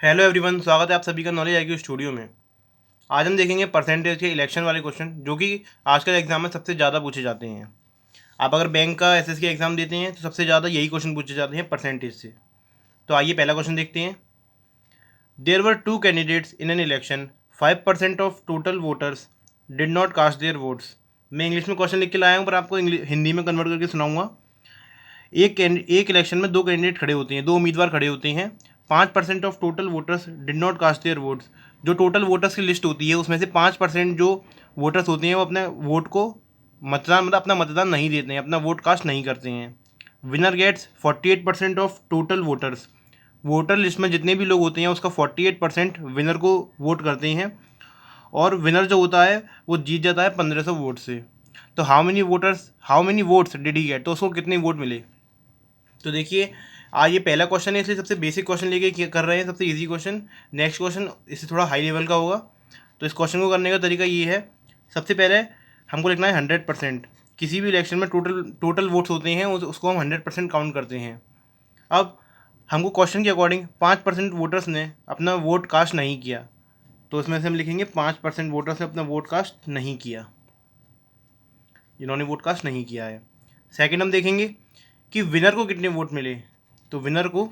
Hello everyone, स्वागत है आप सभी का नॉलेज आईक्यू स्टूडियो में। आज हम देखेंगे परसेंटेज के इलेक्शन वाले क्वेश्चन जो कि आजकल एग्जाम में सबसे ज़्यादा पूछे जाते हैं। आप अगर बैंक का एसएससी एग्जाम देते हैं तो सबसे ज़्यादा यही क्वेश्चन पूछे जाते हैं परसेंटेज से। तो आइए पहला क्वेश्चन देखते हैं। There were two candidates in an election, 5% of total voters did not cast their votes. मैं इंग्लिश में क्वेश्चन लिख के लाया हूँ पर आपको हिंदी में कन्वर्ट करके सुनाऊंगा। एक इलेक्शन में दो कैंडिडेट खड़े होते हैं, दो उम्मीदवार खड़े होते हैं। 5% of total voters did not cast their votes. जो टोटल वोटर्स की लिस्ट होती है उसमें से 5% जो वोटर्स होते हैं वो अपने वोट को मतदान मतलब अपना मतदान नहीं देते हैं, अपना वोट कास्ट नहीं करते हैं। Winner gets 48% of total voters. Voter list में जितने भी लोग होते हैं उसका 48% विनर को वोट करते हैं और विनर जो होता है वो जीत जाता है 1500 वोट से। तो how many votes did he get, तो उसको कितने वोट मिले। तो देखिए, आज ये पहला क्वेश्चन है इसलिए सबसे बेसिक क्वेश्चन लेके कर रहे हैं, सबसे इजी क्वेश्चन। नेक्स्ट क्वेश्चन इससे थोड़ा हाई लेवल का होगा। तो इस क्वेश्चन को करने का तरीका ये है। सबसे पहले हमको लिखना है 100%। किसी भी इलेक्शन में टोटल टोटल वोट्स होते हैं उसको हम 100% काउंट करते हैं। अब हमको क्वेश्चन के अकॉर्डिंग 5% वोटर्स ने अपना वोट कास्ट नहीं किया, तो उसमें से हम लिखेंगे 5% वोटर्स ने अपना वोट कास्ट नहीं किया, जिन्होंने वोट कास्ट नहीं किया है। सेकंड हम देखेंगे कि विनर को कितने वोट मिले। तो विनर को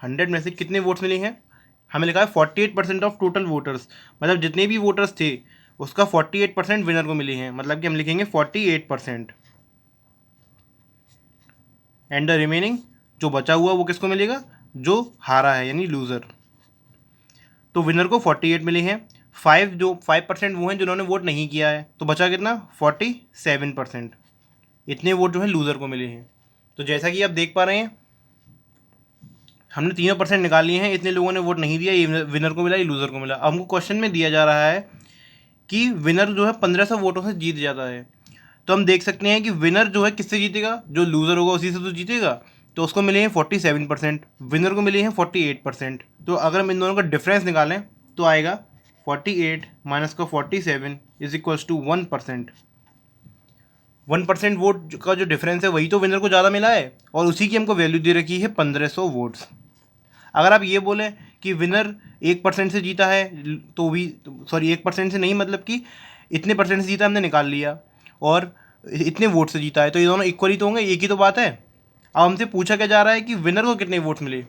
100 में से कितने वोट्स मिले हैं। हमें लिखा है 48% ऑफ टोटल वोटर्स, मतलब जितने भी वोटर्स थे उसका 48% विनर को मिले हैं, मतलब कि हम लिखेंगे 48%। एंड द रिमेनिंग, जो बचा हुआ वो किसको मिलेगा, जो हारा है यानी लूज़र। तो विनर को 48 मिले हैं। 5% वो हैं जिन्होंने वोट नहीं किया है, तो बचा कितना 47%। इतने वोट जो है लूज़र को मिले हैं। तो जैसा कि आप देख पा रहे हैं हमने तीनों परसेंट निकाल लिए हैं। इतने लोगों ने वोट नहीं दिया, ये विनर को मिला, ये लूज़र को मिला। अब हमको क्वेश्चन में दिया जा रहा है कि विनर जो है 1500 वोटों से जीत जाता है। तो हम देख सकते हैं कि विनर जो है किससे जीतेगा, जो लूज़र होगा उसी से तो जीतेगा। तो उसको मिले हैं 47%, विनर को मिले हैं 48%। तो अगर हम इन दोनों का डिफरेंस निकालें तो आएगा 48 माइनस का 47 इज इक्वल्स टू 1%। 1% वोट का जो डिफरेंस है वही तो विनर को ज़्यादा मिला है और उसी की हमको वैल्यू दे रखी है 1500 वोट्स। अगर आप ये बोलें कि विनर 1% से जीता है तो भी, सॉरी 1% से नहीं, मतलब कि इतने परसेंट से जीता हमने निकाल लिया और इतने वोट से जीता है, तो ये दोनों इक्वल ही तो होंगे, एक ही तो बात है। अब हमसे पूछा क्या जा रहा है कि विनर को कितने वोट मिले।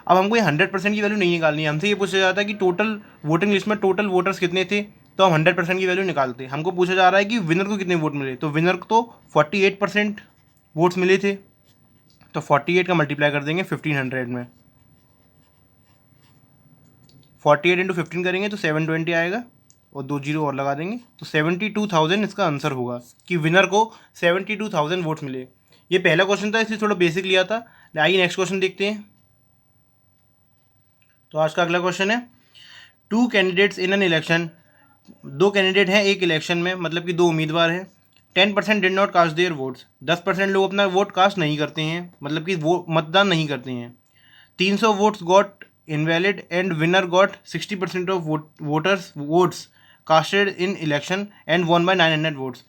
अब हमको ये 100% की वैल्यू नहीं निकालनी है, हमसे ये पूछा जाता है कि टोटल वोटिंग लिस्ट में टोटल वोटर्स कितने थे, तो हम 100% की वैल्यू निकालते हैं। हमको पूछा जा रहा है कि विनर को कितने वोट मिले, तो विनर को तो 48% वोट्स मिले थे, तो 48 का मल्टीप्लाई कर देंगे 1500 में। 48 इंटू 15 करेंगे तो 720 आएगा और 2 जीरो और लगा देंगे तो 72,000 इसका आंसर होगा कि विनर को 72,000 वोट मिले। ये पहला क्वेश्चन था इसलिए थोड़ा बेसिक लिया था। आइए नेक्स्ट क्वेश्चन देखते हैं। तो आज का अगला क्वेश्चन है, two candidates in an election. दो कैंडिडेट हैं एक इलेक्शन में, मतलब कि दो उम्मीदवार हैं। 10% did not cast their votes. 10% लोग अपना वोट कास्ट नहीं करते हैं, मतलब कि वो मतदान नहीं करते हैं। 300 votes got invalid and winner got 60% of voters votes casted in election and one by 900 votes.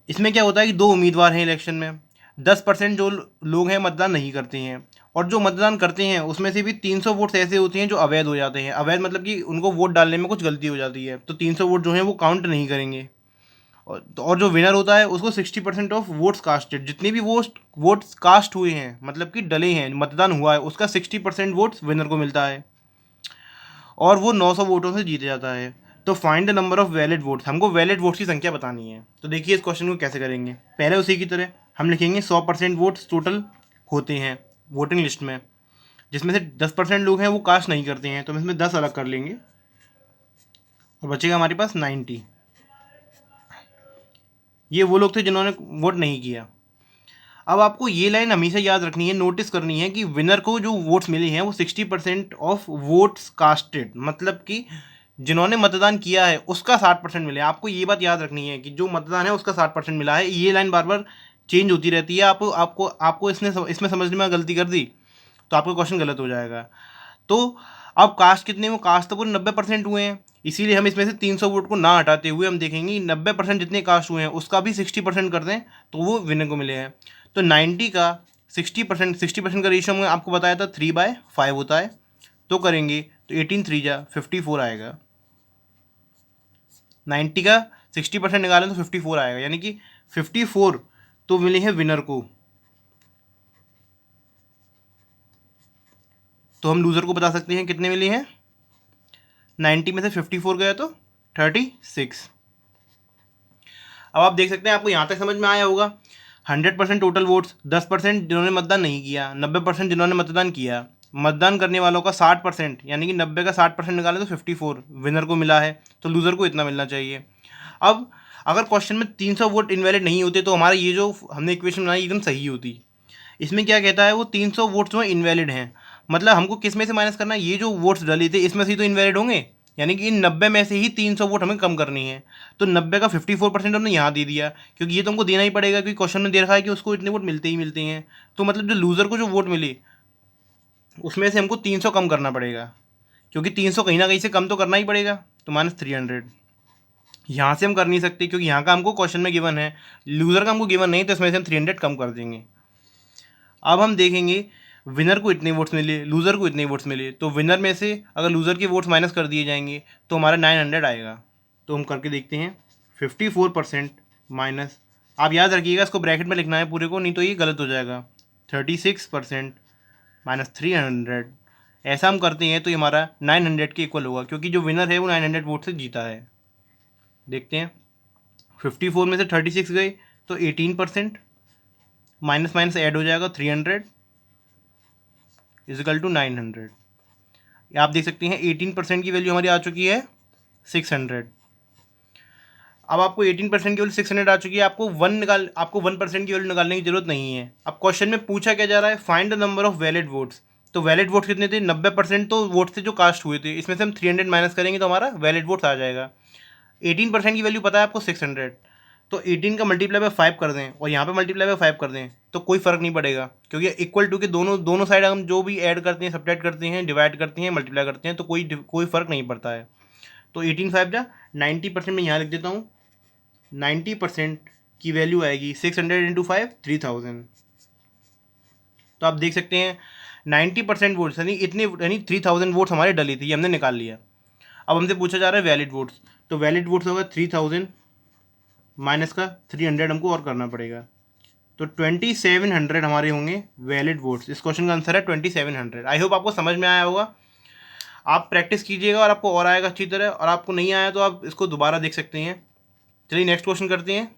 इसमें क्या होता है कि दो उम्मीदवार हैं इलेक्शन में, 10% जो लोग हैं मतदान नहीं करते हैं और जो मतदान करते हैं उसमें से भी 300 वोट्स ऐसे होते हैं जो अवैध हो जाते हैं। अवैध मतलब कि उनको वोट डालने में कुछ गलती हो जाती है, तो 300 वोट जो हैं वो काउंट नहीं करेंगे। और जो विनर होता है उसको 60% ऑफ वोट्स कास्टेड, जितने भी वोट्स कास्ट हुए हैं मतलब कि डले हैं, मतदान हुआ है, उसका 60% वोट्स विनर को मिलता है और वो 900 वोटों से जीत जाता है। तो find the number of valid votes, हमको वैलिड वोट्स की संख्या बतानी है। तो देखिए इस क्वेश्चन को कैसे करेंगे। पहले उसी की तरह हम लिखेंगे 100% वोट्स टोटल होते हैं वोटिंग लिस्ट में, जिसमें से 10% लोग हैं वो कास्ट नहीं करते हैं, तो हम इसमें 10 अलग कर लेंगे और बचेगा हमारे पास 90। ये वो लोग थे जिन्होंने वोट नहीं किया। अब आपको ये लाइन हमेशा याद रखनी है, नोटिस करनी है कि विनर को जो वोट्स मिले हैं वो 60% ऑफ वोट्स कास्टेड, मतलब कि जिन्होंने मतदान किया है उसका 60% मिले। आपको ये बात याद रखनी है कि जो मतदान है उसका 60% मिला है। ये लाइन बार बार चेंज होती रहती है। आपको आपको आपको इसमें समझने में गलती कर दी तो आपका क्वेश्चन गलत हो जाएगा। तो अब कास्ट कितने हुए, कास्ट तो पूरे 90% हुए हैं, इसीलिए हम इसमें से 300 वोट को ना हटाते हुए हम देखेंगे 90% जितने कास्ट हुए हैं उसका भी 60% कर दें तो वो विनर को मिले हैं। तो 90 का 60% का रेशियो में आपको बताया था 3/5 होता है। तो करेंगे तो 18 3 जा 54 आएगा। 90 का 60% निकालें तो 54 आएगा, यानी कि 54 तो मिले हैं विनर को। तो हम लूज़र को बता सकते हैं कितने मिले हैं। 90 में से 54 गया तो 36। अब आप देख सकते हैं, आपको यहाँ तक समझ में आया होगा। 100% टोटल वोट्स, 10% जिन्होंने मतदान नहीं किया, 90% जिन्होंने मतदान किया। मतदान करने वालों का 60%, यानी कि 90 का 60% निकाले तो 54 विनर को मिला है। तो लूज़र को इतना मिलना चाहिए। अब अगर क्वेश्चन में 300 वोट इनवैलिड नहीं होते तो हमारा ये जो हमने इक्वेशन बनाई एकदम सही होती। इसमें क्या कहता है, वो 300 वोट्स जो इनवैलिड हैं, मतलब हमको किस में से माइनस करना है, ये जो वोट्स डले थे इसमें से ही तो इनवैलिड होंगे, यानी कि इन 90 में से ही 300 वोट हमें कम करनी है। तो 90 का 54% हमने यहाँ दे दिया, क्योंकि ये तो हमको देना ही पड़ेगा, क्योंकि क्वेश्चन में दे रखा है कि उसको इतने वोट मिलते ही मिलते हैं। तो मतलब जो लूज़र को जो वोट मिले उसमें से हमको 300 कम करना पड़ेगा, क्योंकि 300 कहीं ना कहीं से कम तो करना ही पड़ेगा। तो -300 यहाँ से हम कर नहीं सकते, क्योंकि यहाँ का हमको क्वेश्चन में गिवन है, लूज़र का हमको गिवन नहीं, तो इसमें से हम 300 कम कर देंगे। अब हम देखेंगे विनर को इतने वोट्स मिले, लूज़र को इतने वोट्स मिले, तो विनर में से अगर लूज़र के वोट्स माइनस कर दिए जाएंगे तो हमारा 900 आएगा। तो हम करके देखते हैं। 54% माइनस, आप याद रखिएगा इसको ब्रैकेट में लिखना है पूरे को, नहीं तो ये गलत हो जाएगा। 36% माइनस 300, ऐसा हम करते हैं तो ये हमारा 900 के इक्वल होगा, क्योंकि जो विनर है वो 900 वोट से जीता है। देखते हैं, 54 में से 36 गए तो 18%, माइनस माइनस ऐड हो जाएगा, 300 इजिकल टू 900। आप देख सकते हैं 18% की वैल्यू हमारी आ चुकी है 600। अब आपको 18% की वैल्यू 600 आ चुकी है, आपको 1% की वैल्यू निकालने की जरूरत नहीं है। अब क्वेश्चन में पूछा क्या जा रहा है, find the number of valid votes. तो वैलिड वोट्स कितने थे, 90% तो वोट थे जो कास्ट हुए थे, इसमें से हम 300 माइनस करेंगे तो हमारा वैलिड वोट्स आ जाएगा। 18% की वैल्यू पता है आपको 600, तो 18 का मल्टीप्लाई बाय 5 कर दें और यहाँ पे मल्टीप्लाई बाय 5 कर दें तो कोई फ़र्क नहीं पड़ेगा, क्योंकि इक्वल टू के दोनों साइड हम जो भी ऐड करते हैं, सब्ट्रैक्ट करते हैं, डिवाइड करते हैं, मल्टीप्लाई करते हैं, तो कोई फ़र्क नहीं पड़ता है। तो 18 5 जा 90% में यहाँ लिख देता हूँ। 90% की वैल्यू आएगी 600 इंटू 5 3000। तो आप देख सकते हैं 90% वोट्स यानी 3000 वोट्स हमारे डली थी, ये हमने निकाल लिया। अब हमसे पूछा जा रहा है वैलिड वोट्स, तो वैलिड वोट्स होगा 3000 माइनस का 300 हमको और करना पड़ेगा, तो 2700 हमारे होंगे वैलिड वोट्स। इस क्वेश्चन का आंसर है 2700। आई होप आपको समझ में आया होगा। आप प्रैक्टिस कीजिएगा और आपको और आएगा अच्छी तरह, और आपको नहीं आया तो आप इसको दोबारा देख सकते हैं। चलिए नेक्स्ट क्वेश्चन करते हैं।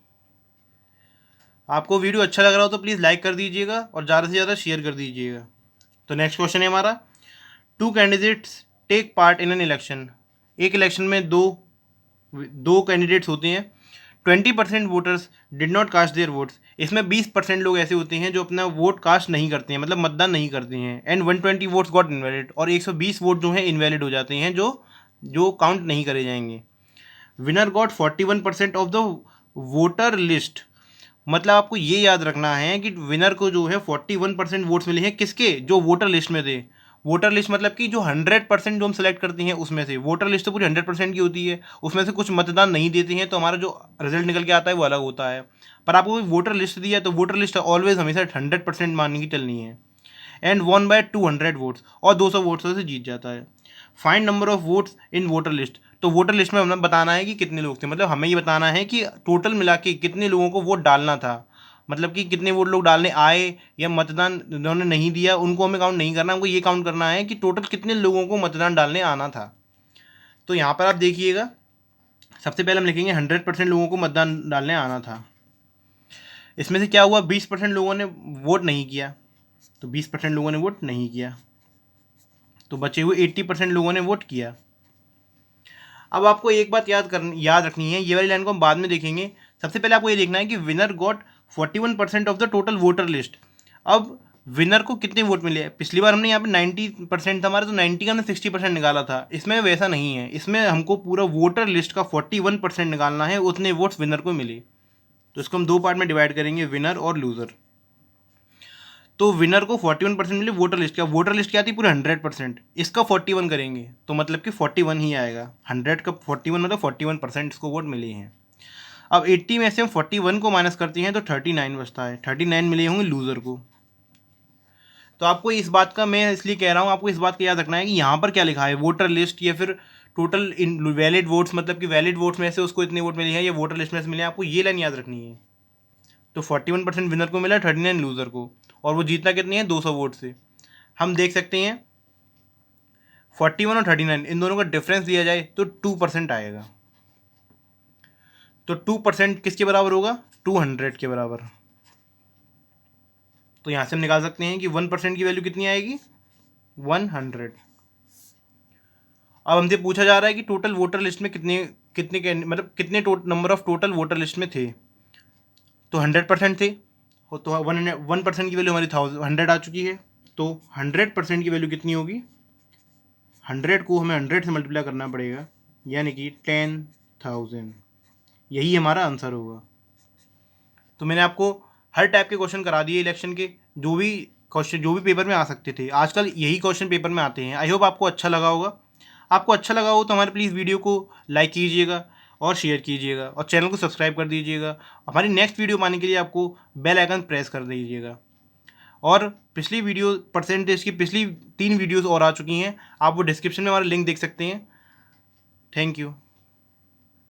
आपको वीडियो अच्छा लग रहा हो तो प्लीज़ लाइक कर दीजिएगा और ज़्यादा से ज़्यादा शेयर कर दीजिएगा। तो नेक्स्ट क्वेश्चन है हमारा, 2 candidates take part in an election. एक इलेक्शन में दो कैंडिडेट्स होते हैं। 20% voters did not cast their votes. इसमें 20% लोग ऐसे होते हैं जो अपना वोट कास्ट नहीं करते हैं, मतलब मतदान नहीं करते हैं। एंड 120 वोट्स गॉट इनवैलिड, और 120 वोट जो हैं इनवैलिड हो जाते हैं, जो काउंट नहीं करे जाएंगे। Winner got 41% of the voter list. मतलब आपको ये याद रखना है कि विनर को जो है 41% वोट्स मिले हैं, किसके, जो वोटर लिस्ट में थे। वोटर लिस्ट मतलब कि जो 100% जो हम सेलेक्ट करते हैं उसमें से, वोटर लिस्ट तो पूरी 100% की होती है, उसमें से कुछ मतदान नहीं देते हैं, तो हमारा जो रिजल्ट निकल के आता है वो अलग होता है। पर आपको वोटर लिस्ट दिया है तो वोटर लिस्ट ऑलवेज हमेशा 100% मानने की चलनी है। एंड वन बाय 200 वोट्स, और 200 वोट्स से जीत जाता है। Find number of votes in voter list. तो वोटर लिस्ट में हमें बताना है कि कितने लोग थे, मतलब हमें ये बताना है कि टोटल मिला के कितने लोगों को वोट डालना था, मतलब कि कितने वोट लोग डालने आए या मतदान जिन्होंने नहीं दिया उनको हमें काउंट नहीं करना, हमको ये काउंट करना है कि टोटल कितने लोगों को मतदान डालने आना था। तो यहाँ पर आप देखिएगा, सबसे पहले हम लिखेंगे 100% लोगों को मतदान डालने आना था। इसमें से क्या हुआ, 20% लोगों ने वोट नहीं किया, तो 20% लोगों ने वोट नहीं किया, तो बचे हुए 80% लोगों ने वोट किया। अब आपको एक बात याद रखनी है, ये वाली लाइन को हम बाद में देखेंगे। सबसे पहले आपको ये देखना है कि winner got 41% of the total voter list. अब विनर को कितने वोट मिले, पिछली बार हमने यहाँ पे 90% था हमारा, तो 90 का हमने 60% निकाला था। इसमें वैसा नहीं है, इसमें हमको पूरा वोटर लिस्ट का 41% निकालना है, उतने वोट्स विनर को मिले। तो इसको हम दो पार्ट में डिवाइड करेंगे, विनर और लूज़र। तो विनर को 41% मिले वोटर लिस्ट का, वोटर लिस्ट क्या थी पूरे 100%, इसका 41 करेंगे तो मतलब कि 41 ही आएगा। 100 का 41 मतलब 41% इसको वोट मिले हैं। अब 80 में से हम 41 को माइनस करते हैं तो 39 बचता है, 39 मिले होंगे लूज़र को। तो आपको इस बात का, मैं इसलिए कह रहा हूँ, आपको इस बात का याद रखना है कि यहाँ पर क्या लिखा है, वोटर लिस्ट या फिर टोटल इन वैलिड वोट्स, मतलब कि वैलिड वोट्स में से उसको इतने वोट मिले हैं या वोटर लिस्ट में से मिले हैं, आपको ये लाइन याद रखनी है। तो 41% विनर को मिला, 39 लूज़र को, और वो जीतना कितनी है, 200 वोट से। हम देख सकते हैं 41 और 39 इन दोनों का डिफरेंस दिया जाए तो 2% आएगा। तो 2% किसके बराबर होगा, 200 के बराबर। तो यहाँ से हम निकाल सकते हैं कि 1% की वैल्यू कितनी आएगी, 100। अब हमसे पूछा जा रहा है कि टोटल वोटर लिस्ट में कितने कितने मतलब कितने number of total voter list में थे। तो 100% थे, तो 1% की वैल्यू हमारी 100 आ चुकी है। तो 100% की वैल्यू कितनी होगी, 100 को हमें 100 से मल्टीप्लाई करना पड़ेगा, यानी कि 10,000। यही हमारा आंसर होगा। तो मैंने आपको हर टाइप के क्वेश्चन करा दिए इलेक्शन के, जो भी क्वेश्चन जो भी पेपर में आ सकते थे, आजकल यही क्वेश्चन पेपर में आते हैं। आई होप आपको अच्छा लगा होगा। आपको अच्छा लगा हो तो हमारे प्लीज़ वीडियो को लाइक कीजिएगा और शेयर कीजिएगा और चैनल को सब्सक्राइब कर दीजिएगा। हमारी नेक्स्ट वीडियो पाने के लिए आपको बेल आइकन प्रेस कर दीजिएगा। और पिछली वीडियो परसेंटेज की पिछली 3 वीडियोस और आ चुकी हैं, आप वो डिस्क्रिप्शन में हमारा लिंक देख सकते हैं। Thank you.